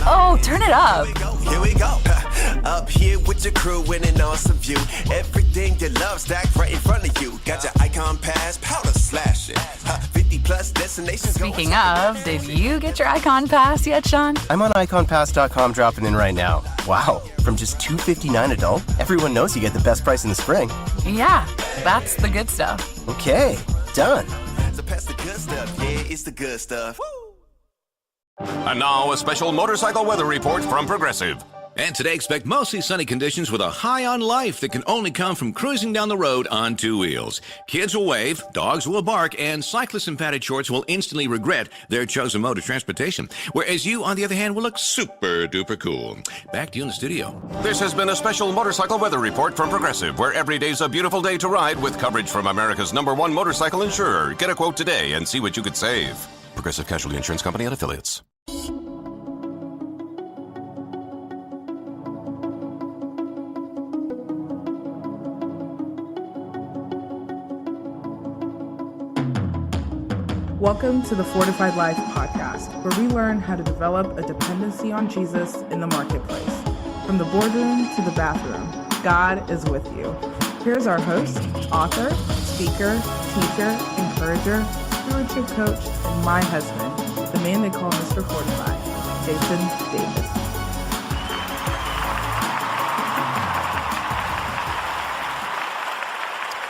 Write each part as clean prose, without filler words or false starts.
Oh, turn it up. Here we go. Up here with your crew in an awesome view. Everything you love stacked right in front of you. Got your icon pass, powder slash it. 50 plus destinations. Speaking of, did you get your Icon Pass yet, Sean? I'm on iconpass.com dropping in right now. Wow, from just $259 adult, everyone knows you get the best price in the spring. Yeah, that's the good stuff. Okay, done. So pass the good stuff, yeah, it's the good stuff. And now a special motorcycle weather report from Progressive. And today expect mostly sunny conditions with a high on life that can only come from cruising down the road on two wheels. Kids will wave, dogs will bark, and cyclists in padded shorts will instantly regret their chosen mode of transportation. Whereas you, on the other hand, will look super duper cool. Back to you in the studio. This has been a special motorcycle weather report from Progressive, where every day's a beautiful day to ride with coverage from America's #1 motorcycle insurer. Get a quote today and see what you could save. Progressive Casualty Insurance Company and Affiliates. Welcome to the Fortified Life podcast, where we learn how to develop a dependency on Jesus in the marketplace. From the boardroom to the bathroom, God is with you. Here's our host, author, speaker, teacher, encourager, stewardship coach, and my husband, the man they call Mr. Fortified, Jason Davis.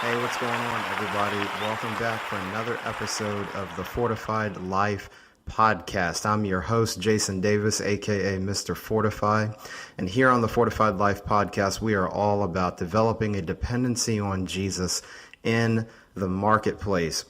Hey, what's going on, everybody? Welcome back for another episode of the Fortified Life podcast. I'm your host, Jason Davis, aka Mr. Fortify. And here on the Fortified Life podcast, we are all about developing a dependency on Jesus in the marketplace.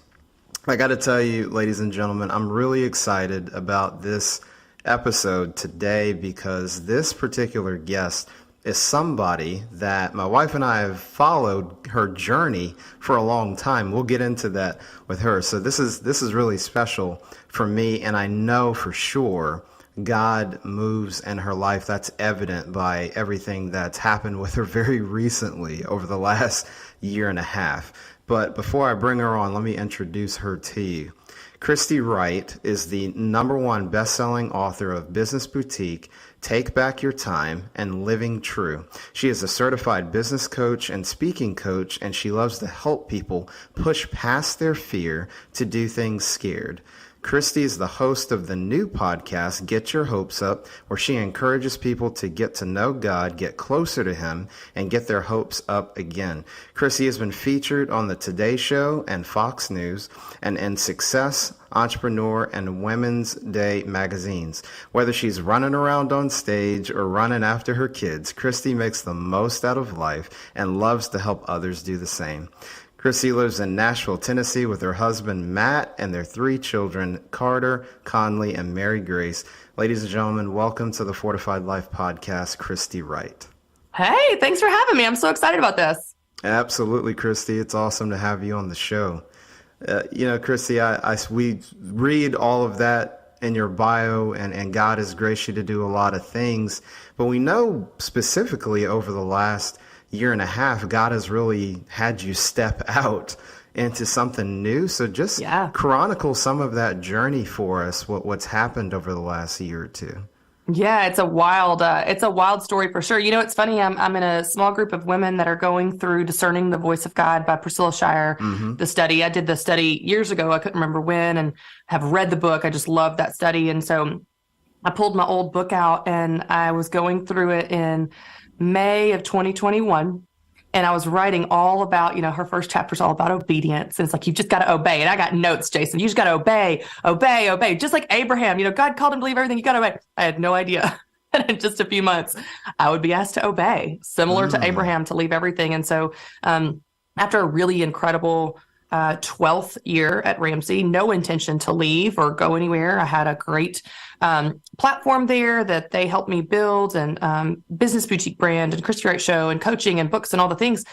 I got to tell you, ladies and gentlemen, I'm really excited about this episode today because this particular guest is somebody that my wife and I have followed her journey for a long time. We'll get into that with her. So this is really special for me, and I know for sure God moves in her life. That's evident by everything that's happened with her very recently over the last year and a half. But before I bring her on, let me introduce her to you. Christy Wright is the #1 bestselling author of Business Boutique, Take Back Your Time, and Living True. She is a certified business coach and speaking coach, and she loves to help people push past their fear to do things scared. Christy is the host of the new podcast, Get Your Hopes Up, where she encourages people to get to know God, get closer to Him, and get their hopes up again. Christy has been featured on the Today Show and Fox News, and in Success, Entrepreneur, and Women's Day magazines. Whether she's running around on stage or running after her kids, Christy makes the most out of life and loves to help others do the same. Christy lives in Nashville, Tennessee with her husband, Matt, and their 3 children, Carter, Conley, and Mary Grace. Ladies and gentlemen, welcome to the Fortified Life podcast, Christy Wright. Hey, thanks for having me. I'm so excited about this. Absolutely, Christy. It's awesome to have you on the show. Christy, we read all of that in your bio, and God has graced you to do a lot of things. But we know specifically over the last year and a half, God has really had you step out into something new. So just chronicle some of that journey for us, what's happened over the last year or two. Yeah, it's a wild story for sure. You know, it's funny. I'm in a small group of women that are going through Discerning the Voice of God by Priscilla Shirer, the study. I did the study years ago. I couldn't remember when, and have read the book. I just love that study. And so I pulled my old book out and I was going through it in May of 2021. And I was writing all about, her first chapter is all about obedience. And it's like, you've just got to obey. And I got notes, Jason. You just got to obey. Just like Abraham, God called him to leave everything. You got to obey. I had no idea. And in just a few months, I would be asked to obey, similar to Abraham, to leave everything. And so after a really incredible 12th year at Ramsey, no intention to leave or go anywhere. I had a great platform there that they helped me build, and business boutique brand and Christy Wright show and coaching and books and all the things.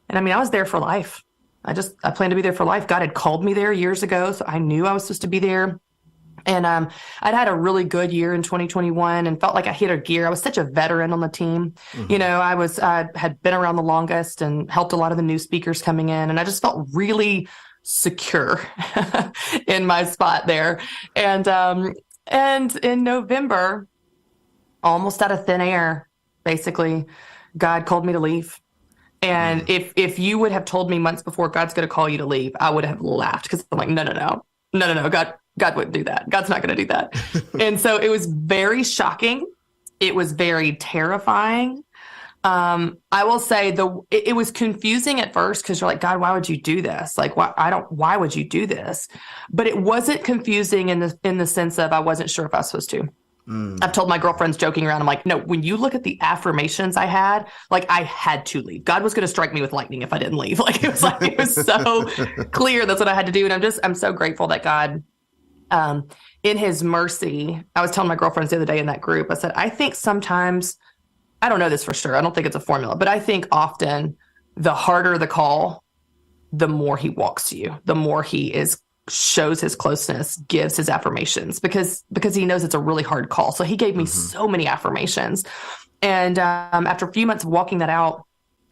And I was there for life. I planned to be there for life. God had called me there years ago, so I knew I was supposed to be there. And I'd had a really good year in 2021 and felt like I hit a gear. I was such a veteran on the team. I had been around the longest and helped a lot of the new speakers coming in. And I just felt really secure in my spot there. And And in November, almost out of thin air, basically, God called me to leave. And if you would have told me months before God's going to call you to leave, I would have laughed, because I'm like, no. God wouldn't do that. God's not going to do that. And so it was very shocking. It was very terrifying. I will say it was confusing at first, because you're like, God, why would you do this? Like, why would you do this? But it wasn't confusing in the sense of I wasn't sure if I was supposed to. I've told my girlfriends joking around, I'm like, no, when you look at the affirmations I had, like, I had to leave. God was going to strike me with lightning if I didn't leave. Like, it was so clear that's what I had to do. And I'm so grateful that God, in his mercy, I was telling my girlfriends the other day in that group, I said, I think sometimes, I don't know this for sure, I don't think it's a formula, but I think often the harder the call, the more he walks to you, the more he shows his closeness, gives his affirmations, because he knows it's a really hard call. So he gave me so many affirmations. And after a few months of walking that out,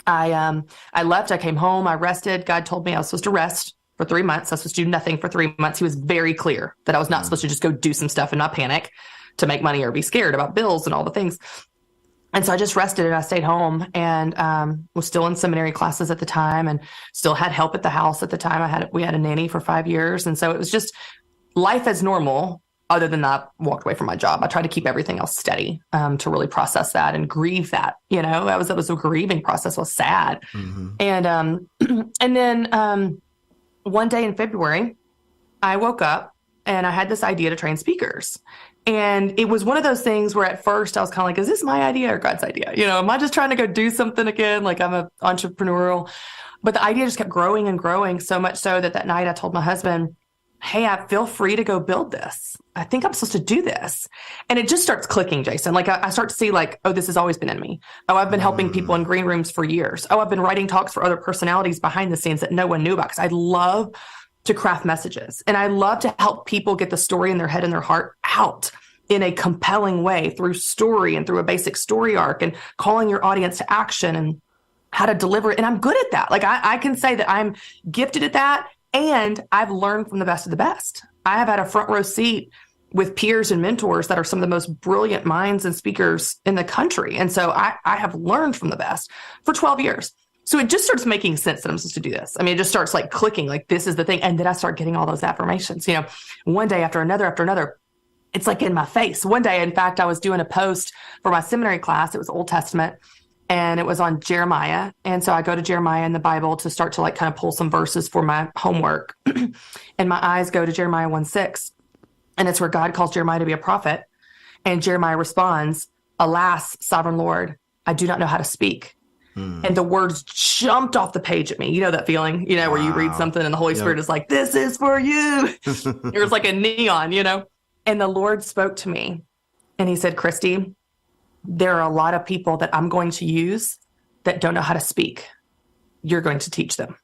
I left, I came home, I rested. God told me I was supposed to rest for 3 months. I was supposed to do nothing for 3 months. He was very clear that I was not supposed to just go do some stuff and not panic to make money or be scared about bills and all the things. And so I just rested and I stayed home, and was still in seminary classes at the time, and still had help at the house at the time. We had a nanny for 5 years. And so it was just life as normal, other than that, walked away from my job. I tried to keep everything else steady, to really process that and grieve that, that was a grieving process. I was sad. And then one day in February, I woke up and I had this idea to train speakers. And it was one of those things where at first I was kind of like, is this my idea or God's idea? Am I just trying to go do something again? Like, I'm an entrepreneurial. But the idea just kept growing and growing, so much so that night I told my husband, hey, I feel free to go build this. I think I'm supposed to do this. And it just starts clicking, Jason. Like, I start to see, like, oh, this has always been in me. Oh, I've been helping people in green rooms for years. Oh, I've been writing talks for other personalities behind the scenes that no one knew about, because I love to craft messages. And I love to help people get the story in their head and their heart out in a compelling way through story and through a basic story arc, and calling your audience to action and how to deliver it. And I'm good at that. Like, I can say that I'm gifted at that. And I've learned from the best of the best. I have had a front row seat with peers and mentors that are some of the most brilliant minds and speakers in the country. And so I have learned from the best for 12 years. So it just starts making sense that I'm supposed to do this. I mean, it just starts like clicking, like, this is the thing. And then I start getting all those affirmations, one day after another. It's like in my face. One day, in fact, I was doing a post for my seminary class. It was Old Testament, and it was on Jeremiah. And so I go to Jeremiah in the Bible to start to like kind of pull some verses for my homework. And my eyes go to Jeremiah 1:6. And it's where God calls Jeremiah to be a prophet. And Jeremiah responds, alas, sovereign Lord, I do not know how to speak. And the words jumped off the page at me. You know that feeling, where you read something and the Holy Spirit is like, this is for you. It was like a neon, And the Lord spoke to me and he said, Christy, there are a lot of people that I'm going to use that don't know how to speak. You're going to teach them.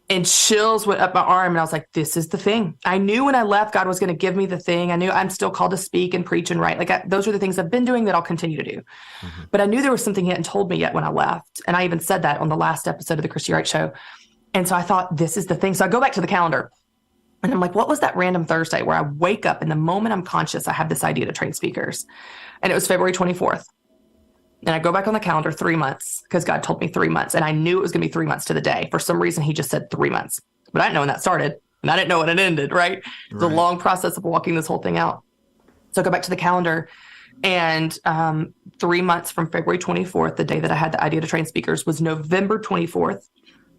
And chills went up my arm, and I was like, this is the thing. I knew when I left, God was going to give me the thing. I knew I'm still called to speak and preach and write. Like, those are the things I've been doing that I'll continue to do. But I knew there was something he hadn't told me yet when I left. And I even said that on the last episode of the Christy Wright Show. And so I thought, this is the thing. So I go back to the calendar and I'm like, what was that random Thursday where I wake up and the moment I'm conscious, I have this idea to train speakers? And it was February 24th. And I go back on the calendar 3 months, because God told me 3 months. And I knew it was going to be 3 months to the day. For some reason, he just said 3 months. But I didn't know when that started. And I didn't know when it ended, right? It's a long process of walking this whole thing out. So I go back to the calendar. And 3 months from February 24th, the day that I had the idea to train speakers, was November 24th.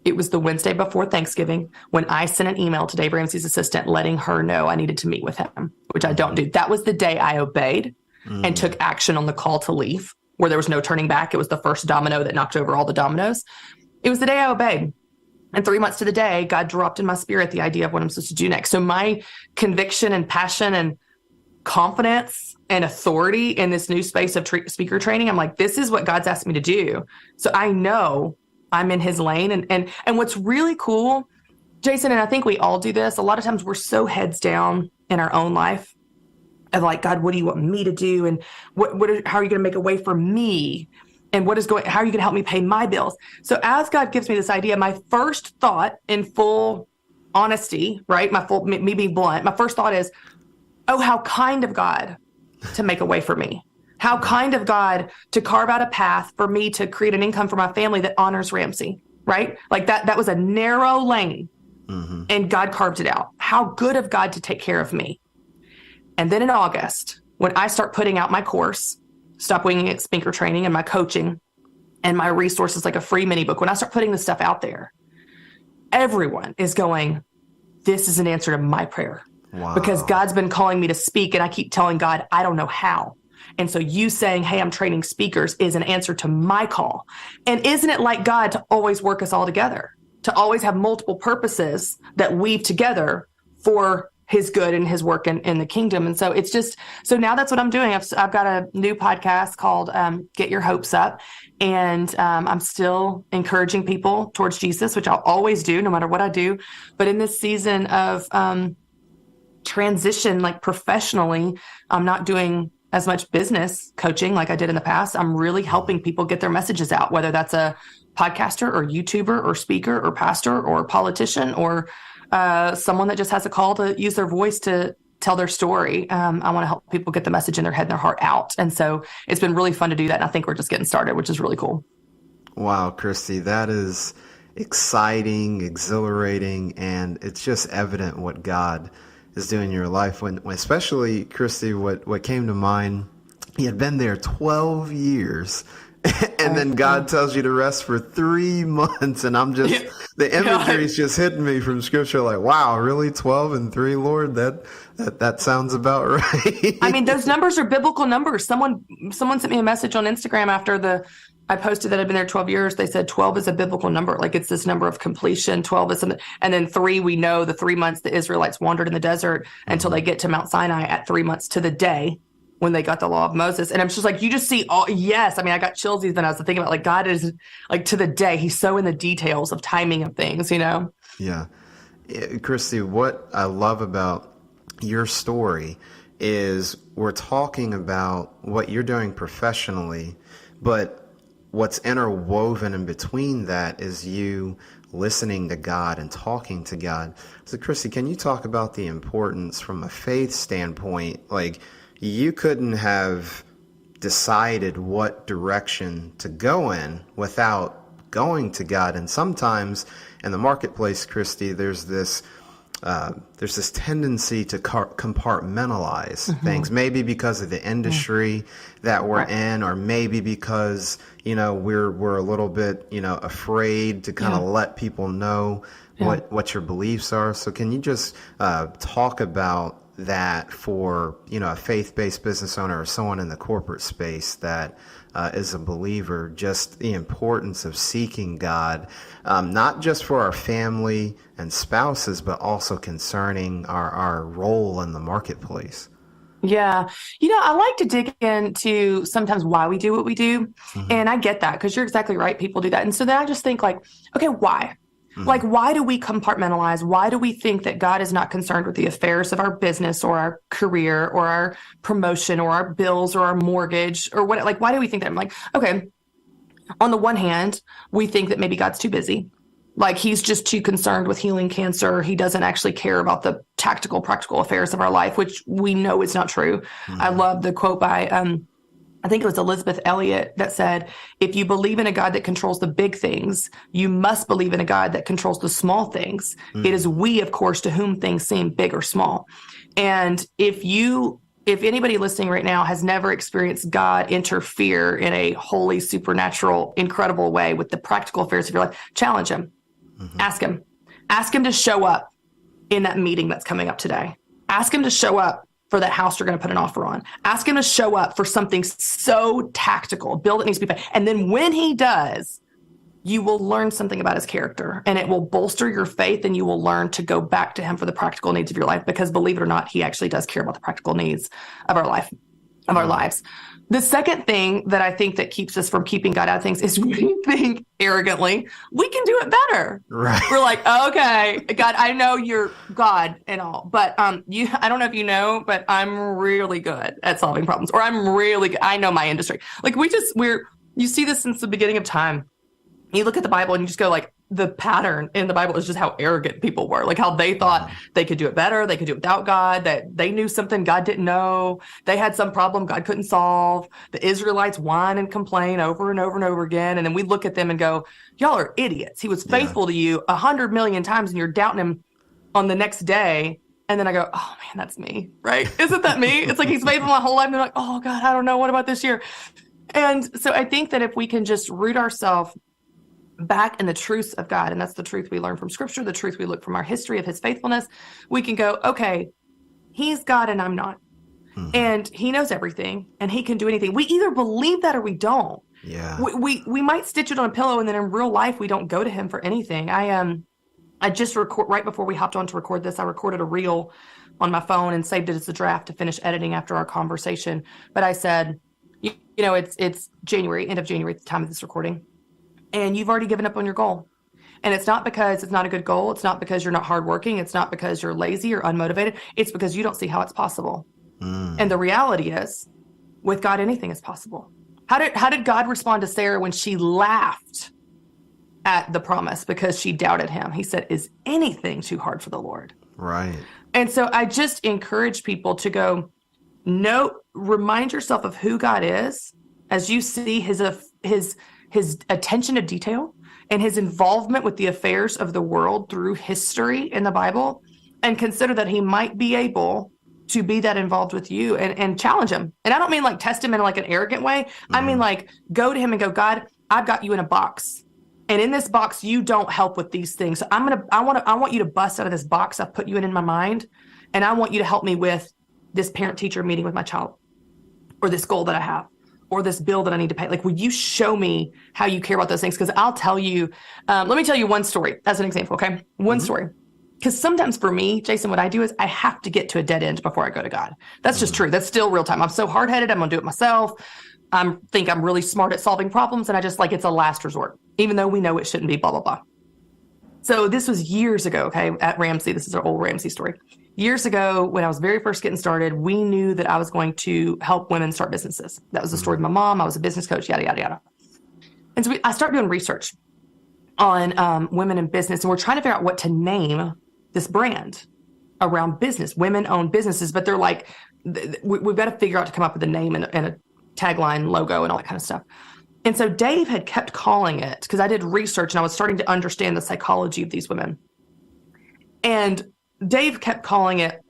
It was the Wednesday before Thanksgiving when I sent an email to Dave Ramsey's assistant letting her know I needed to meet with him, which I don't do. That was the day I obeyed and took action on the call to leave, where there was no turning back. It was the first domino that knocked over all the dominoes. It was the day I obeyed. And 3 months to the day, God dropped in my spirit the idea of what I'm supposed to do next. So my conviction and passion and confidence and authority in this new space of speaker training, I'm like, this is what God's asked me to do. So I know I'm in his lane. And what's really cool, Jason, and I think we all do this, a lot of times we're so heads down in our own life of like, God, what do you want me to do? And how are you going to make a way for me? And how are you going to help me pay my bills? So as God gives me this idea, my first thought, in full honesty, right? Me being blunt, my first thought is, oh, how kind of God to make a way for me. How kind of God to carve out a path for me to create an income for my family that honors Ramsey, right? Like that was a narrow lane, and God carved it out. How good of God to take care of me. And then in August, when I start putting out my course, Stop Winging It Speaker Training, and my coaching and my resources like a free mini book, when I start putting this stuff out there, everyone is going, this is an answer to my prayer. Wow. Because God's been calling me to speak, and I keep telling God, I don't know how. And so you saying, hey, I'm training speakers is an answer to my call. And isn't it like God to always work us all together, to always have multiple purposes that weave together for his good and his work in the kingdom? And so it's just, so now that's what I'm doing. I've got a new podcast called Get Your Hopes Up. And I'm still encouraging people towards Jesus, which I'll always do no matter what I do. But in this season of transition, like professionally, I'm not doing as much business coaching like I did in the past. I'm really helping people get their messages out, whether that's a podcaster or YouTuber or speaker or pastor or politician or someone that just has a call to use their voice to tell their story. I want to help people get the message in their head and their heart out. And so it's been really fun to do that. And I think we're just getting started, which is really cool. Wow, Christy, that is exciting, exhilarating, and it's just evident what God is doing in your life. When especially, Christy, what came to mind, you had been there 12 years and then God tells you to rest for 3 months. And I'm just, the imagery is just hitting me from scripture. Like, wow, really 12 and 3, Lord? That sounds about right. I mean, those numbers are biblical numbers. Someone sent me a message on Instagram after I posted that I've been there 12 years. They said 12 is a biblical number. Like, it's this number of completion. 12 is something. And then 3, we know the 3 months the Israelites wandered in the desert until they get to Mount Sinai at 3 months to the day when they got the law of Moses. And I'm just like, you just see all, yes. I mean, I got chills even as I think about, like, God is like to the day. He's so in the details of timing of things, you know? Yeah. Christy, what I love about your story is we're talking about what you're doing professionally, but what's interwoven in between that is you listening to God and talking to God. So, Christy, can you talk about the importance from a faith standpoint? Like, you couldn't have decided what direction to go in without going to God. And sometimes in the marketplace, Christy, there's this tendency to compartmentalize things, maybe because of the industry that we're in, or maybe because, we're a little bit, afraid to kind of let people know what your beliefs are. So can you just talk about that for, a faith-based business owner or someone in the corporate space that is a believer, just the importance of seeking God, not just for our family and spouses, but also concerning our role in the marketplace? Yeah. I like to dig into sometimes why we do what we do. And I get that, because you're exactly right. People do that. And so then I just think, like, okay, why? Like, why do we compartmentalize? Why do we think that God is not concerned with the affairs of our business or our career or our promotion or our bills or our mortgage or what? Like, why do we think that? I'm like, okay, on the one hand, we think that maybe God's too busy. Like, he's just too concerned with healing cancer. He doesn't actually care about the tactical, practical affairs of our life, which we know is not true. I love the quote by, I think it was Elizabeth Elliot, that said, if you believe in a God that controls the big things, you must believe in a God that controls the small things. It is we, of course, to whom things seem big or small. And if anybody listening right now has never experienced God interfere in a holy, supernatural, incredible way with the practical affairs of your life, challenge him. Ask him to show up in that meeting that's coming up today. Ask him to show up for that house you're going to put an offer on. Ask him to show up for something so tactical, a bill that needs to be paid. And then when he does, you will learn something about his character, and it will bolster your faith, and you will learn to go back to him for the practical needs of your life, because believe it or not, he actually does care about the practical needs of our life, of our lives. The second thing that I think that keeps us from keeping God out of things is we think arrogantly we can do it better. Right. We're like, okay, God, I know you're God and all, but I don't know if you know, but I'm really good at solving problems, or I know my industry. Like, you see this since the beginning of time. You look at the Bible and you just go, like, the pattern in the Bible is just how arrogant people were, like how they thought they could do it better. They could do it without God, that they knew something God didn't know. They had some problem God couldn't solve. The Israelites whine and complain over and over and over again. And then we look at them and go, y'all are idiots. He was faithful to you 100 million times and you're doubting him on the next day. And then I go, oh man, that's me, right? Isn't that me? It's like he's faithful my whole life. And they're like, oh God, I don't know. What about this year? And so I think that if we can just root ourselves back in the truths of God, and that's the truth we learn from Scripture, the truth we look from our history of his faithfulness, we can go, okay, he's God and I'm not. And he knows everything and he can do anything. We either believe that or we don't. Yeah. We might stitch it on a pillow and then in real life, we don't go to him for anything. I just right before we hopped on to record this, I recorded a reel on my phone and saved it as a draft to finish editing after our conversation. But I said, you know, it's January, end of January at the time of this recording, and you've already given up on your goal. And it's not because it's not a good goal. It's not because you're not hardworking. It's not because you're lazy or unmotivated. It's because you don't see how it's possible. And the reality is, with God, anything is possible. How did God respond to Sarah when she laughed at the promise because she doubted him? He said, is anything too hard for the Lord? Right. And so I just encourage people to go, no, remind yourself of who God is as you see his attention to detail and his involvement with the affairs of the world through history in the Bible, and consider that he might be able to be that involved with you and challenge him. And I don't mean like test him in like an arrogant way. I mean like go to him and go, God, I've got you in a box. And in this box, you don't help with these things. So I want you to bust out of this box I've put you in my mind. And I want you to help me with this parent-teacher meeting with my child, or this goal that I have, or this bill that I need to pay. Like, will you show me how you care about those things? Because I'll tell you, let me tell you one story as an example, okay? One story. Because sometimes for me, Jason, what I do is I have to get to a dead end before I go to God. That's just true. That's still real time. I'm so hard-headed. I'm going to do it myself. I think I'm really smart at solving problems. And I just like, it's a last resort, even though we know it shouldn't be, blah, blah, blah. So this was years ago, okay, at Ramsey. This is our old Ramsey story. Years ago, when I was very first getting started, we knew that I was going to help women start businesses. That was the story of my mom. I was a business coach, yada, yada, yada. And so I started doing research on women in business. And we're trying to figure out what to name this brand around business, women-owned businesses. But they're like, we've got to figure out to come up with a name and a tagline, logo, and all that kind of stuff. And so Dave had kept calling it, because I did research and I was starting to understand the psychology of these women. And Dave kept calling it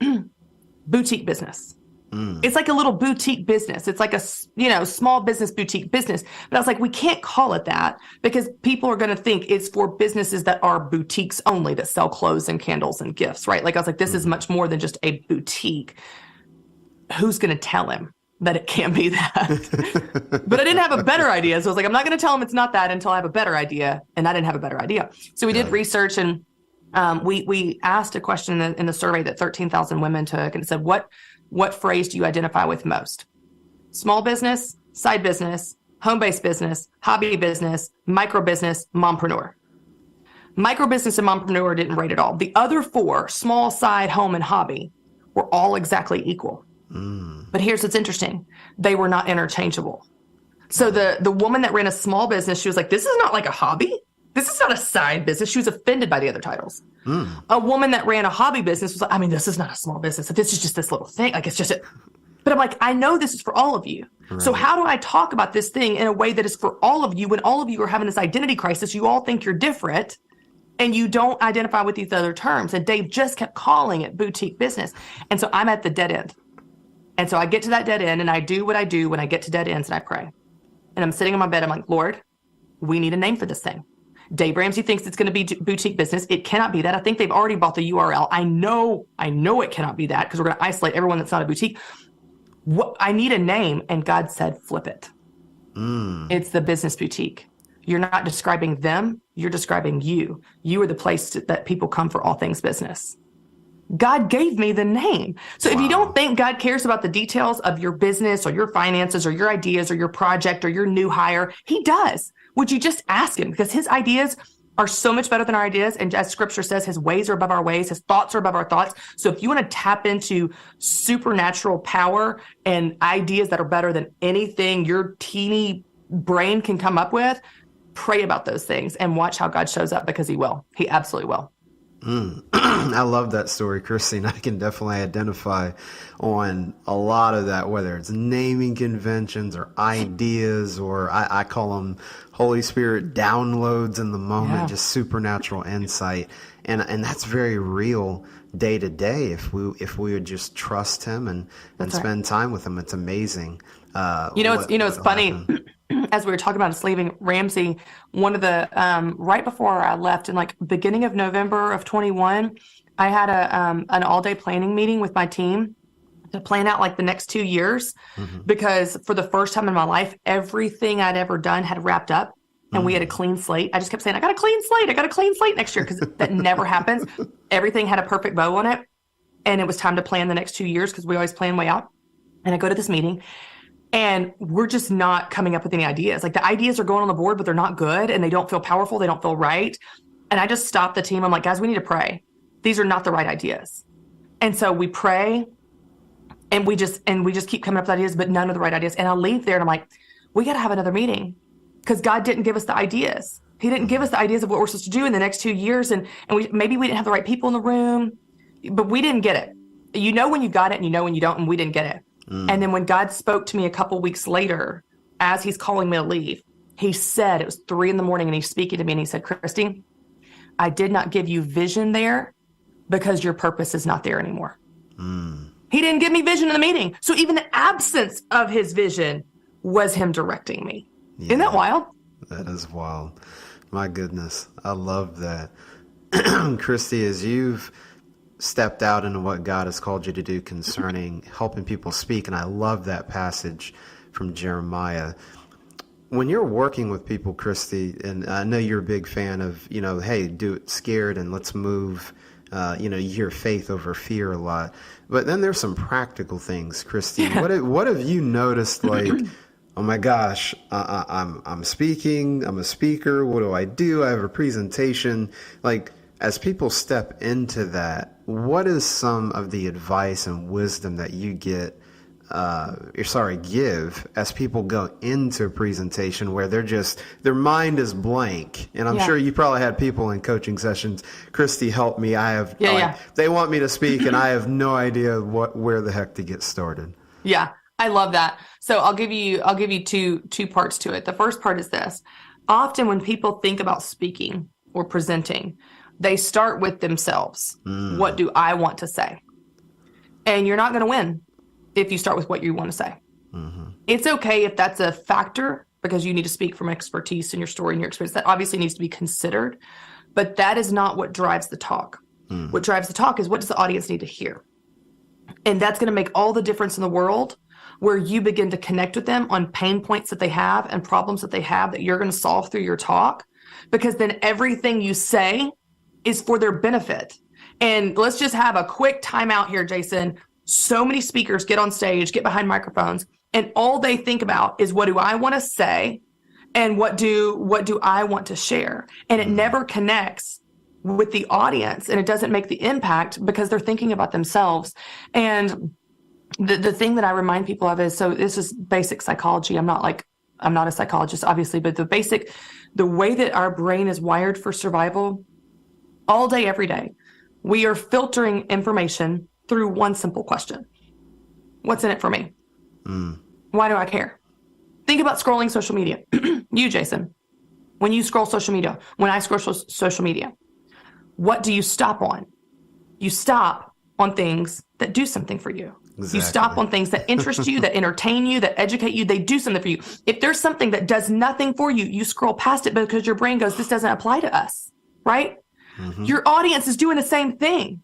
boutique business. It's like a little boutique business. It's like a, small business boutique business. But I was like, we can't call it that because people are going to think it's for businesses that are boutiques only, that sell clothes and candles and gifts, right? Like I was like, this is much more than just a boutique. Who's going to tell him that it can't be that? But I didn't have a better idea. So I was like, I'm not going to tell him it's not that until I have a better idea. And I didn't have a better idea. So we did research, and we asked a question in the survey that 13,000 women took, and it said, what phrase do you identify with most? Small business, side business, home-based business, hobby business, micro business, mompreneur. Micro business and mompreneur didn't rate at all. The other four, small, side, home, and hobby, were all exactly equal. But here's what's interesting. They were not interchangeable. So the woman that ran a small business, she was like, this is not like a hobby. This is not a side business. She was offended by the other titles. A woman that ran a hobby business was like, this is not a small business. This is just this little thing. Like, it's just it. But I'm like, I know this is for all of you. Right. So how do I talk about this thing in a way that is for all of you when all of you are having this identity crisis? You all think you're different and you don't identify with these other terms. And Dave just kept calling it boutique business. And so I'm at the dead end. And so I get to that dead end and I do what I do when I get to dead ends, and I pray. And I'm sitting on my bed. I'm like, Lord, we need a name for this thing. Dave Ramsey thinks it's going to be boutique business. It cannot be that. I think they've already bought the URL. I know it cannot be that, because we're going to isolate everyone that's not a boutique. I need a name. And God said, flip it. It's the business boutique. You're not describing them. You're describing you. You are the place that people come for all things business. God gave me the name. So if you don't think God cares about the details of your business or your finances or your ideas or your project or your new hire, he does. Would you just ask him? Because his ideas are so much better than our ideas. And as scripture says, his ways are above our ways. His thoughts are above our thoughts. So if you want to tap into supernatural power and ideas that are better than anything your teeny brain can come up with, pray about those things and watch how God shows up, because he will. He absolutely will. I love that story, Christine. I can definitely identify on a lot of that, whether it's naming conventions or ideas, or I call them Holy Spirit downloads in the moment, just supernatural insight. And that's very real day to day if we would just trust him and spend time with him. It's amazing. It's funny. As we were talking about us leaving Ramsey, one of the right before I left, in like beginning of November of 21, I had an all-day planning meeting with my team to plan out like the next 2 years, because for the first time in my life, everything I'd ever done had wrapped up, and we had a clean slate. I just kept saying, I got a clean slate next year, because that never happens. Everything had a perfect bow on it, and it was time to plan the next 2 years, because we always plan way out. And I go to this meeting, and we're just not coming up with any ideas. Like, the ideas are going on the board, but they're not good, and they don't feel powerful. They don't feel right. And I just stopped the team. I'm like, guys, we need to pray. These are not the right ideas. And so we pray, and we just keep coming up with ideas, but none of the right ideas. And I leave there and I'm like, we got to have another meeting, because God didn't give us the ideas. He didn't give us the ideas of what we're supposed to do in the next 2 years. And maybe we didn't have the right people in the room, but we didn't get it. You know when you got it, and you know when you don't, and we didn't get it. And then when God spoke to me a couple weeks later, as he's calling me to leave, he said, it was 3 a.m, and he's speaking to me, and he said, Christy, I did not give you vision there because your purpose is not there anymore. He didn't give me vision in the meeting. So even the absence of his vision was him directing me. Yeah, isn't that wild? That is wild. My goodness. I love that. Christy, as you've stepped out into what God has called you to do concerning helping people speak, and I love that passage from Jeremiah. When you're working with people, Christy, and I know you're a big fan of, hey, do it scared and let's move, you hear faith over fear a lot. But then there's some practical things, Christy. Yeah. What have you noticed, like, oh my gosh, I'm speaking, I'm a speaker, what do? I have a presentation. Like, as people step into that, what is some of the advice and wisdom that you give as people go into a presentation where their mind is blank? And I'm sure you probably had people in coaching sessions, Christy, help me. They want me to speak and I have no idea where the heck to get started. Yeah, I love that. So I'll give you two parts to it. The first part is this. Often when people think about speaking or presenting, they start with themselves. What do I want to say? And you're not going to win if you start with what you want to say. It's okay if that's a factor, because you need to speak from expertise in your story and your experience. That obviously needs to be considered, but that is not what drives the talk. What drives the talk is, what does the audience need to hear? And that's going to make all the difference in the world, where you begin to connect with them on pain points that they have and problems that they have that you're going to solve through your talk, because then everything you say is for their benefit. And let's just have a quick timeout here, Jason. So many speakers get on stage, get behind microphones, and all they think about is, what do I want to say? And what do I want to share? And it never connects with the audience, and it doesn't make the impact because they're thinking about themselves. And the thing that I remind people of is, so this is basic psychology. I'm not a psychologist, obviously, but the way that our brain is wired for survival, all day, every day, we are filtering information through one simple question. What's in it for me? Why do I care? Think about scrolling social media. You, Jason, when you scroll social media, when I scroll social media, what do you stop on? You stop on things that do something for you. Exactly. You stop on things that interest you, that entertain you, that educate you. They do something for you. If there's something that does nothing for you, you scroll past it because your brain goes, this doesn't apply to us, right? Your audience is doing the same thing.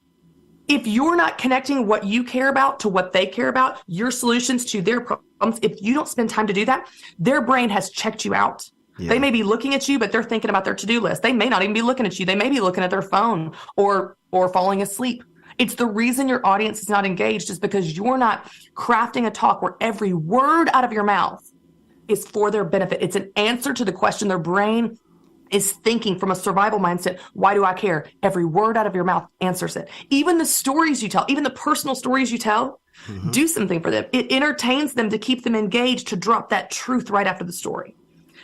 If you're not connecting what you care about to what they care about, your solutions to their problems, if you don't spend time to do that, their brain has checked you out. Yeah. They may be looking at you, but they're thinking about their to-do list. They may not even be looking at you. They may be looking at their phone or falling asleep. It's the reason your audience is not engaged is because you're not crafting a talk where every word out of your mouth is for their benefit. It's an answer to the question their brain is thinking from a survival mindset. Why do I care? Every word out of your mouth answers it. Even the stories you tell, even the personal stories you tell, do something for them. It entertains them to keep them engaged, to drop that truth right after the story.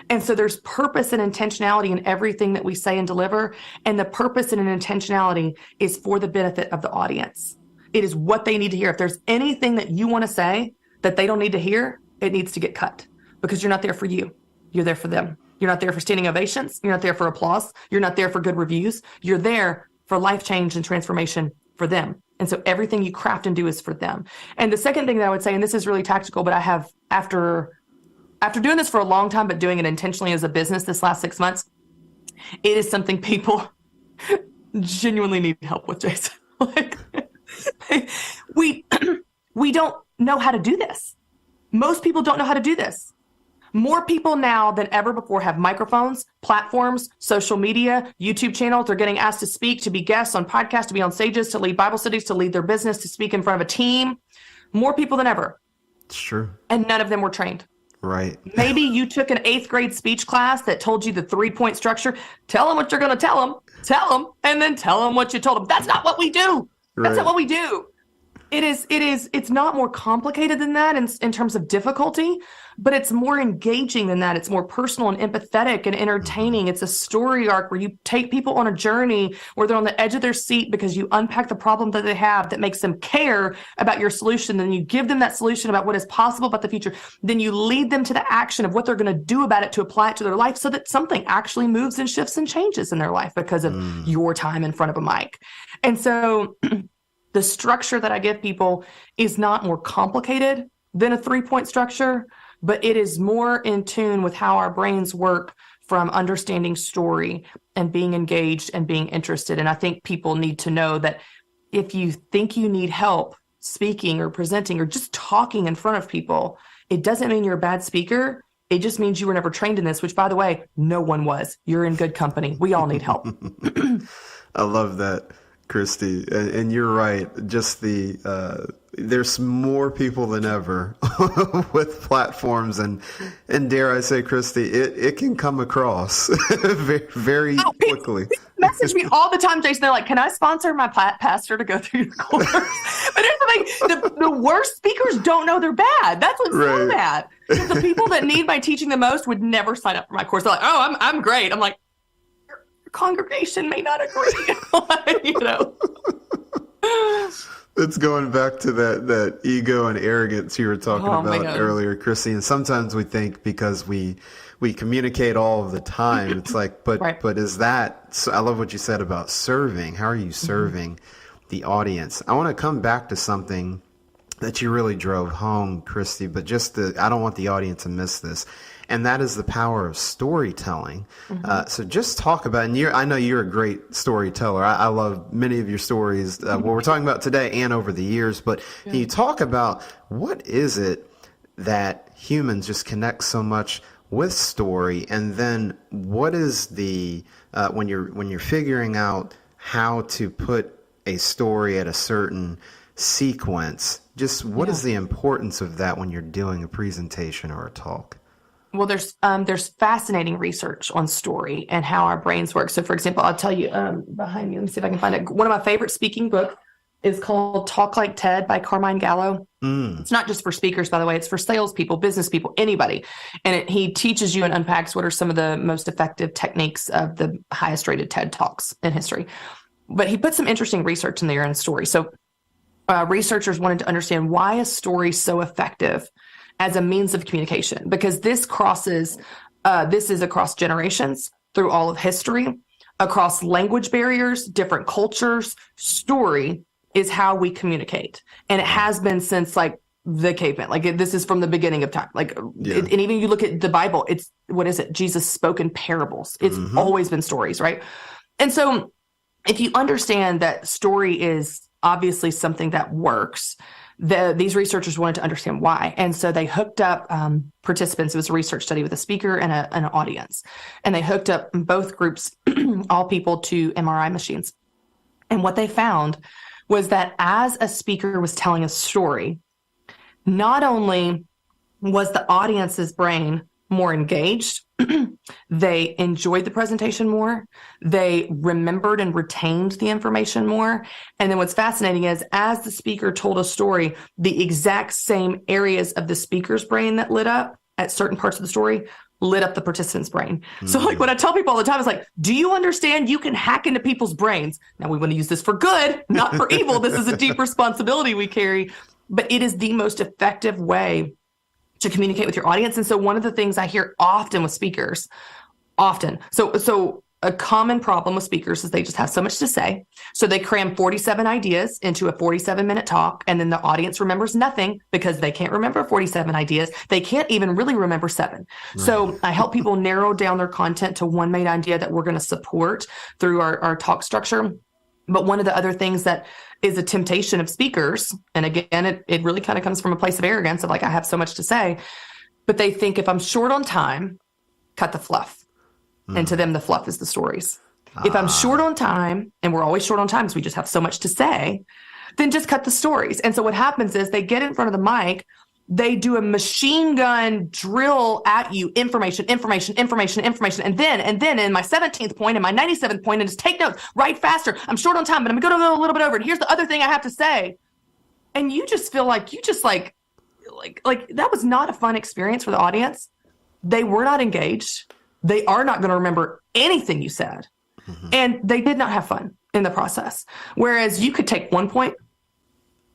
And so there's purpose and intentionality in everything that we say and deliver. And the purpose and intentionality is for the benefit of the audience. It is what they need to hear. If there's anything that you want to say that they don't need to hear, it needs to get cut, because you're not there for you. You're there for them. You're not there for standing ovations. You're not there for applause. You're not there for good reviews. You're there for life change and transformation for them. And so everything you craft and do is for them. And the second thing that I would say, and this is really tactical, but I have, after doing this for a long time, but doing it intentionally as a business this last 6 months, it is something people genuinely need help with, Jason. Like, we don't know how to do this. Most people don't know how to do this. More people now than ever before have microphones, platforms, social media, YouTube channels. They're getting asked to speak, to be guests on podcasts, to be on stages, to lead Bible studies, to lead their business, to speak in front of a team. More people than ever. It's true. And none of them were trained. Right. Maybe you took an 8th grade speech class that told you the 3-point structure. Tell them what you're going to tell them, and then tell them what you told them. That's not what we do. That's not what we do. It's not more complicated than that in terms of difficulty, but it's more engaging than that. It's more personal and empathetic and entertaining. It's a story arc where you take people on a journey where they're on the edge of their seat because you unpack the problem that they have that makes them care about your solution. Then you give them that solution about what is possible about the future. Then you lead them to the action of what they're going to do about it to apply it to their life so that something actually moves and shifts and changes in their life because of your time in front of a mic. And so the structure that I give people is not more complicated than a 3-point structure, but it is more in tune with how our brains work from understanding story and being engaged and being interested. And I think people need to know that if you think you need help speaking or presenting or just talking in front of people, it doesn't mean you're a bad speaker. It just means you were never trained in this, which, by the way, no one was. You're in good company. We all need help. I love that, Christy, and you're right. Just there's more people than ever with platforms, and dare I say, Christy, it can come across very quickly. Message me all the time, Jason. They're like, "Can I sponsor my pastor to go through your course?" But here's the thing: the worst speakers don't know they're bad. That's what's so bad. The people that need my teaching the most would never sign up for my course. They're like, "Oh, I'm great." I'm like, congregation may not agree. You know, it's going back to that ego and arrogance you were talking about earlier, Chrissy. And sometimes we think because we communicate all of the time, it's like, but is that? So I love what you said about serving. How are you serving the audience? I want to come back to something that you really drove home, Christy. But I don't want the audience to miss this. And that is the power of storytelling. So just talk about, and I know you're a great storyteller. I love many of your stories, what we're talking about today and over the years. But can you talk about what is it that humans just connect so much with story? And then what is the, when you're figuring out how to put a story at a certain sequence, just what is the importance of that when you're doing a presentation or a talk? Well, there's fascinating research on story and how our brains work. So, for example, I'll tell you behind me. Let me see if I can find it. One of my favorite speaking books is called Talk Like Ted by Carmine Gallo. It's not just for speakers, by the way. It's for salespeople, business people, anybody. And he teaches you and unpacks what are some of the most effective techniques of the highest rated TED Talks in history. But he put some interesting research in there in a story. So researchers wanted to understand why a story is so effective as a means of communication, because this is across generations, through all of history, across language barriers, different cultures. Story is how we communicate. And it has been since like the caveman. This is from the beginning of time. And even you look at the Bible, it's, what is it? Jesus spoke in parables. It's always been stories, right? And so if you understand that story is obviously something that works, these researchers wanted to understand why. And so they hooked up participants. It was a research study with a speaker and an audience. And they hooked up both groups, all people, to MRI machines. And what they found was that as a speaker was telling a story, not only was the audience's brain more engaged, they enjoyed the presentation more, they remembered and retained the information more. And then what's fascinating is as the speaker told a story, the exact same areas of the speaker's brain that lit up at certain parts of the story lit up the participant's brain. So like what I tell people all the time is like, do you understand you can hack into people's brains? Now we want to use this for good, not for evil. This is a deep responsibility we carry, but it is the most effective way to communicate with your audience. And so one of the things I hear often with speakers, so a common problem with speakers is they just have so much to say. So they cram 47 ideas into a 47-minute talk, and then the audience remembers nothing because they can't remember 47 ideas. They can't even really remember 7. Right. So I help people narrow down their content to one main idea that we're going to support through our talk structure. But one of the other things that is a temptation of speakers, and again, it really kind of comes from a place of arrogance of like, I have so much to say, but they think if I'm short on time, cut the fluff. And to them, the fluff is the stories. If I'm short on time, and we're always short on time because we just have so much to say, then just cut the stories. And so what happens is they get in front of the mic, they do a machine gun drill at you, information. And then in my 17th point and my 97th point, and just take notes, write faster. I'm short on time, but I'm going to go a little bit over. And here's the other thing I have to say. And you just feel like that was not a fun experience for the audience. They were not engaged. They are not going to remember anything you said. And they did not have fun in the process. Whereas you could take one point,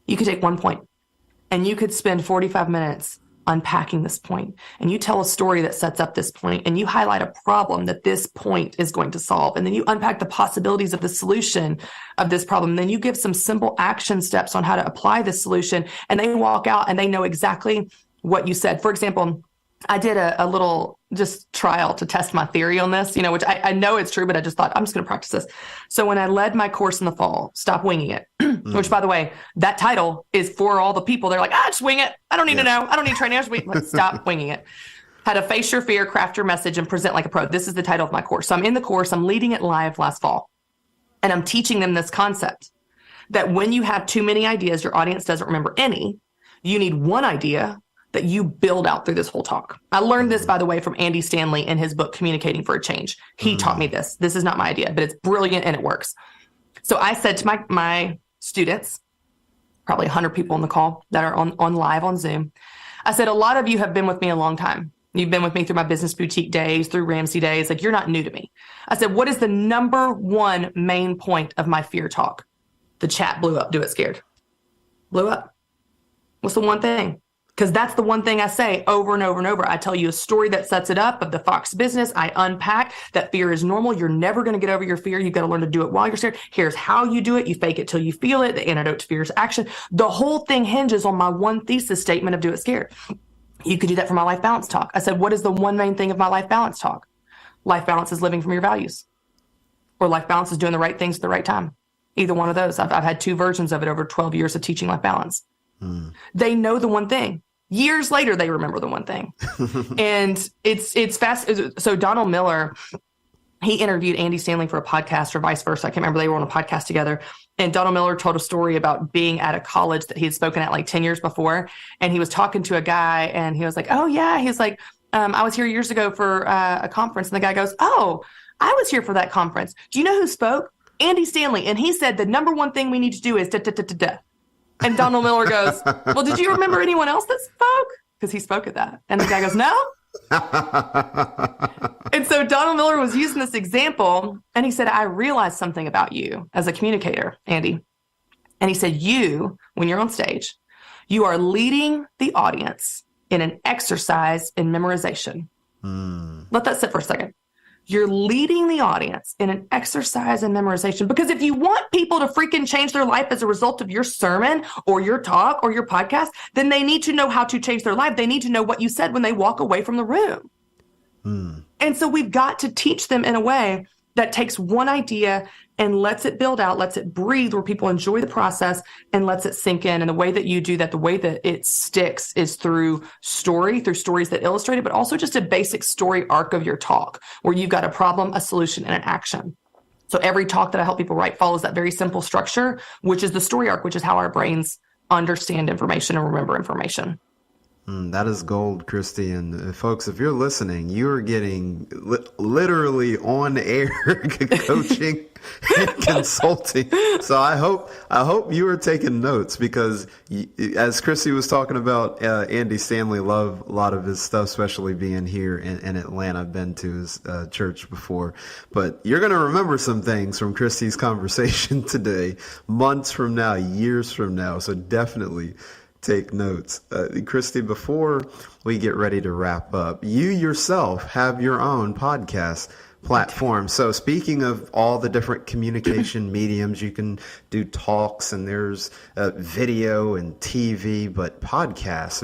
and you could spend 45 minutes unpacking this point, and you tell a story that sets up this point, and you highlight a problem that this point is going to solve. And then you unpack the possibilities of the solution of this problem. Then you give some simple action steps on how to apply this solution, and they walk out and they know exactly what you said. For example, I did a little just trial to test my theory on this, which I know it's true, but I just thought I'm just going to practice this. So when I led my course in the fall, Stop Winging It, which by the way, that title is for all the people. They're like, just wing it. I don't need to know. I don't need training. Stop Winging It. How to face your fear, craft your message, and present like a pro. This is the title of my course. So I'm in the course. I'm leading it live last fall. And I'm teaching them this concept that when you have too many ideas, your audience doesn't remember any. You need one idea that you build out through this whole talk. I learned this, by the way, from Andy Stanley in his book, Communicating for a Change. He taught me this. This is not my idea, but it's brilliant and it works. So I said to my students, probably 100 people on the call that are on live on Zoom, I said, a lot of you have been with me a long time. You've been with me through my business boutique days, through Ramsey days. Like, you're not new to me. I said, what is the number one main point of my fear talk? The chat blew up. Do it scared. Blew up. What's the one thing? Because that's the one thing I say over and over and over. I tell you a story that sets it up of the Fox business. I unpack that fear is normal. You're never going to get over your fear. You've got to learn to do it while you're scared. Here's how you do it. You fake it till you feel it. The antidote to fear is action. The whole thing hinges on my one thesis statement of do it scared. You could do that for my life balance talk. I said, what is the one main thing of my life balance talk? Life balance is living from your values. Or life balance is doing the right things at the right time. Either one of those. I've had 2 versions of it over 12 years of teaching life balance. They know the one thing. Years later, they remember the one thing. And it's fast. So Donald Miller, he interviewed Andy Stanley for a podcast or vice versa. I can't remember. They were on a podcast together. And Donald Miller told a story about being at a college that he had spoken at like 10 years before. And he was talking to a guy and he was like, oh yeah. He was like, I was here years ago for a conference. And the guy goes, oh, I was here for that conference. Do you know who spoke? Andy Stanley. And he said, the number one thing we need to do is da-da-da-da-da. And Donald Miller goes, well, did you remember anyone else that spoke? Because he spoke at that. And the guy goes, no. And so Donald Miller was using this example. And he said, I realized something about you as a communicator, Andy. And he said, you, when you're on stage, you are leading the audience in an exercise in memorization. Let that sit for a second. You're leading the audience in an exercise in memorization, because if you want people to freaking change their life as a result of your sermon or your talk or your podcast, then they need to know how to change their life. They need to know what you said when they walk away from the room. And so we've got to teach them in a way that takes one idea and lets it build out, lets it breathe, where people enjoy the process and lets it sink in. And the way that you do that, the way that it sticks is through stories that illustrate it, but also just a basic story arc of your talk where you've got a problem, a solution, and an action. So every talk that I help people write follows that very simple structure, which is the story arc, which is how our brains understand information and remember information. That is gold, Christy. And folks, if you're listening, you are getting literally on air coaching and consulting. So I hope you are taking notes, because as Christy was talking about, Andy Stanley, love a lot of his stuff, especially being here in Atlanta. I've been to his church before, but you're going to remember some things from Christy's conversation today, months from now, years from now. So definitely take notes. Christy, before we get ready to wrap up, you yourself have your own podcast platform. So speaking of all the different communication mediums, you can do talks, and there's video and TV, but podcasts,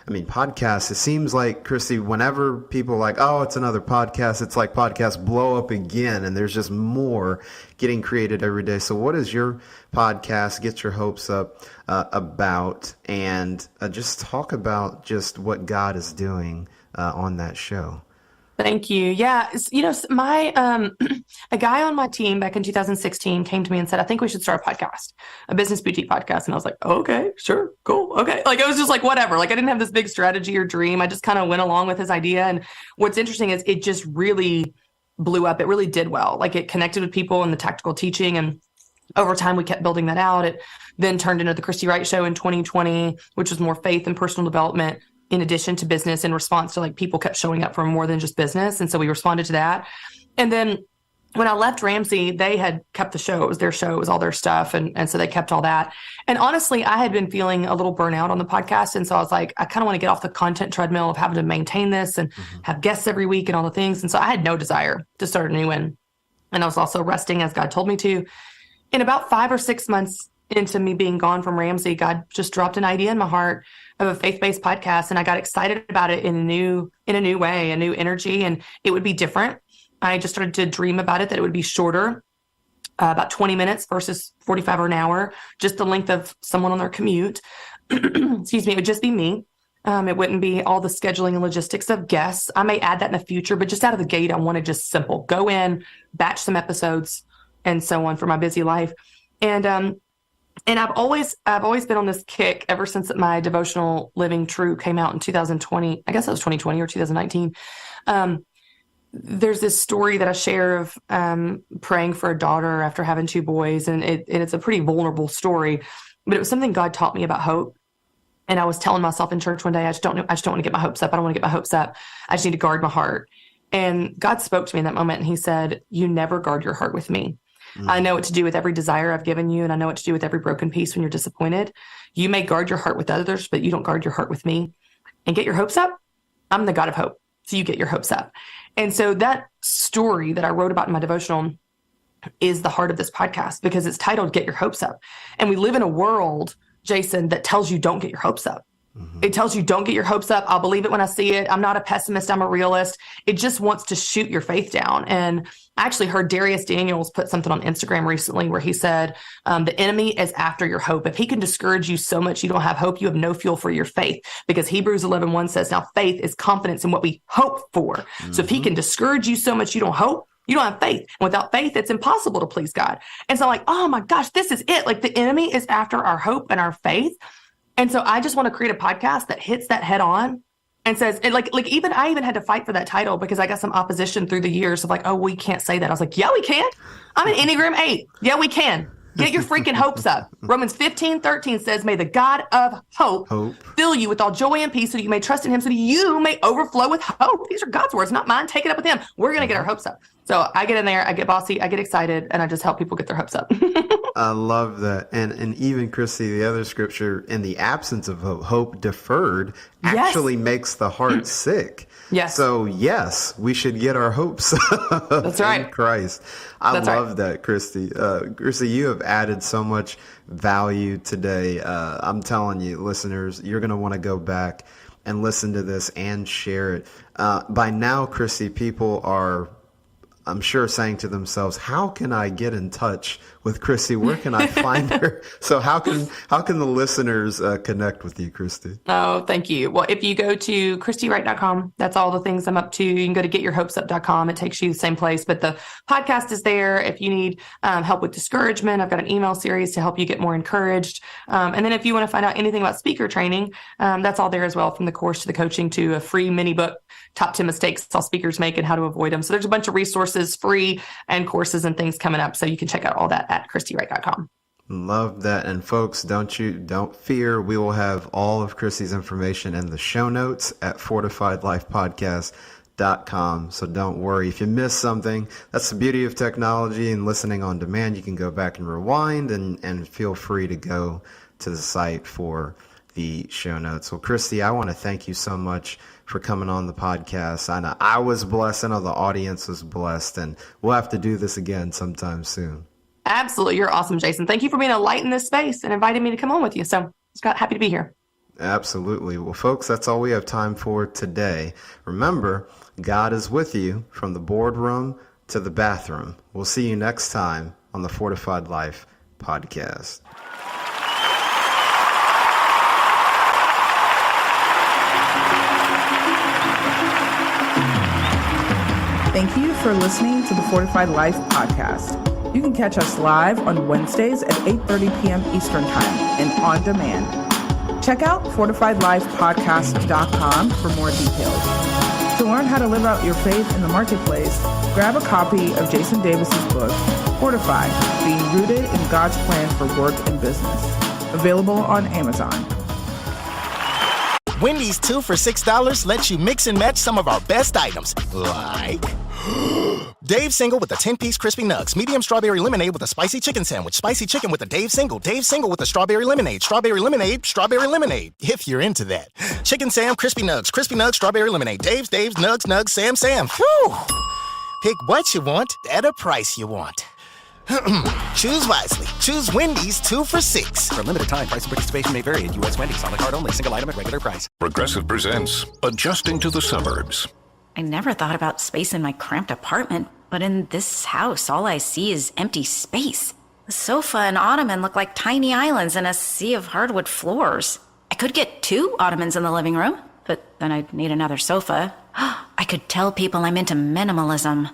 podcasts, it seems like, Christy, whenever people are like, oh, it's another podcast, it's like podcasts blow up again, and there's just more getting created every day. So what is your podcast, Get Your Hopes Up, about? And just talk about just what God is doing on that show. Thank you. Yeah. My a guy on my team back in 2016 came to me and said, I think we should start a podcast, a business boutique podcast. And I was like, okay, sure, cool. Okay. Like, it was just like, whatever. Like, I didn't have this big strategy or dream. I just kind of went along with his idea. And what's interesting is it just really blew up. It really did well. Like, it connected with people in the tactical teaching. And over time, we kept building that out. It then turned into the Christy Wright Show in 2020, which was more faith and personal development, in addition to business, in response to like people kept showing up for more than just business. And so we responded to that. And then when I left Ramsey, they had kept the show. It was their show. It was all their stuff. And so they kept all that. And honestly, I had been feeling a little burnout on the podcast. And so I was like, I kind of want to get off the content treadmill of having to maintain this and have guests every week and all the things. And so I had no desire to start a new one. And I was also resting as God told me to. In about 5 or 6 months into me being gone from Ramsey, God just dropped an idea in my heart of a faith-based podcast. And I got excited about it in a new way, a new energy, and it would be different. I just started to dream about it, that it would be shorter, about 20 minutes versus 45 or an hour, just the length of someone on their commute. Excuse me. It would just be me. It wouldn't be all the scheduling and logistics of guests. I may add that in the future, but just out of the gate, I wanted just simple, go in, batch some episodes and so on for my busy life. And I've always been on this kick ever since my devotional Living True came out in 2020. I guess it was 2020 or 2019. There's this story that I share of praying for a daughter after having 2 boys, and it's a pretty vulnerable story, but it was something God taught me about hope. And I was telling myself in church one day, I just don't want to get my hopes up. I don't want to get my hopes up. I just need to guard my heart. And God spoke to me in that moment, and he said, you never guard your heart with me. I know what to do with every desire I've given you, and I know what to do with every broken piece when you're disappointed. You may guard your heart with others, but you don't guard your heart with me. And get your hopes up. I'm the God of hope. So you get your hopes up. And so that story that I wrote about in my devotional is the heart of this podcast, because it's titled Get Your Hopes Up. And we live in a world, Jason, that tells you don't get your hopes up. It tells you don't get your hopes up. I'll believe it when I see it. I'm not a pessimist. I'm a realist. It just wants to shoot your faith down. And I actually heard Darius Daniels put something on Instagram recently where he said, the enemy is after your hope. If he can discourage you so much you don't have hope, you have no fuel for your faith, because Hebrews 11:1 says, now faith is confidence in what we hope for. So if he can discourage you so much you don't hope, you don't have faith. And without faith, it's impossible to please God. And so I'm like, oh my gosh, this is it. Like, the enemy is after our hope and our faith. And so I just want to create a podcast that hits that head on and says, and I even had to fight for that title, because I got some opposition through the years of like, oh, we can't say that. I was like, yeah, we can. I'm an Enneagram 8. Yeah, we can. Get your freaking hopes up. Romans 15:13 says, may the God of hope fill you with all joy and peace, so that you may trust in him, so that you may overflow with hope. These are God's words, not mine. Take it up with him. We're going to get our hopes up. So I get in there, I get bossy, I get excited, and I just help people get their hopes up. I love that. And even, Christy, the other scripture, in the absence of hope deferred actually makes the heart sick. Yes. So yes, we should get our hopes up. That's right. In Christ. I love that, Christy. Christy, you have added so much value today. I'm telling you, listeners, you're going to want to go back and listen to this and share it. By now, Christy, people are I'm sure saying to themselves, how can I get in touch with Christy? Where can I find her? So how can the listeners connect with you, Christy? Oh, thank you. Well, if you go to ChristyWright.com, that's all the things I'm up to. You can go to getyourhopesup.com. It takes you the same place, but the podcast is there. If you need help with discouragement, I've got an email series to help you get more encouraged. And then if you want to find out anything about speaker training, that's all there as well, from the course to the coaching to a free mini book, Top 10 Mistakes All Speakers Make and How to Avoid Them. So there's a bunch of resources, free, and courses and things coming up. So you can check out all that at ChristyWright.com. Love that. And folks, don't fear. We will have all of Christy's information in the show notes at fortifiedlifepodcast.com. So don't worry if you miss something. That's the beauty of technology and listening on demand. You can go back and rewind and feel free to go to the site for the show notes. Well, Christy, I want to thank you so much for coming on the podcast. I know I was blessed. I know the audience was blessed, and we'll have to do this again sometime soon. Absolutely. You're awesome, Jason. Thank you for being a light in this space and inviting me to come on with you. So Scott, happy to be here. Absolutely. Well, folks, that's all we have time for today. Remember, God is with you from the boardroom to the bathroom. We'll see you next time on the Fortified Life podcast. Thank you for listening to the Fortified Life podcast. You can catch us live on Wednesdays at 8:30 p.m. Eastern Time and on demand. Check out fortifiedlifepodcast.com for more details. To learn how to live out your faith in the marketplace, grab a copy of Jason Davis's book, Fortified, Being Rooted in God's Plan for Work and Business. Available on Amazon. Wendy's 2 for $6 lets you mix and match some of our best items, like Dave Single with a 10-piece crispy nugs, medium strawberry lemonade with a spicy chicken sandwich, spicy chicken with a Dave Single with a strawberry lemonade, if you're into that. Chicken Sam, crispy nugs, strawberry lemonade, Dave's, nugs, Sam. Whew. Pick what you want at a price you want. Choose wisely. Choose Wendy's 2 for $6. For a limited time, price and participation may vary at U.S. Wendy's. On the card only. Single item at regular price. Progressive presents Adjusting to the Suburbs. I never thought about space in my cramped apartment, but in this house, all I see is empty space. The sofa and ottoman look like tiny islands in a sea of hardwood floors. I could get 2 ottomans in the living room, but then I'd need another sofa. I could tell people I'm into minimalism.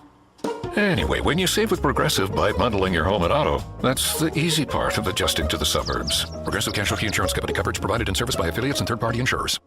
Anyway, when you save with Progressive by bundling your home and auto, that's the easy part of adjusting to the suburbs. Progressive Casualty Insurance Company. Coverage provided and serviced by affiliates and third-party insurers.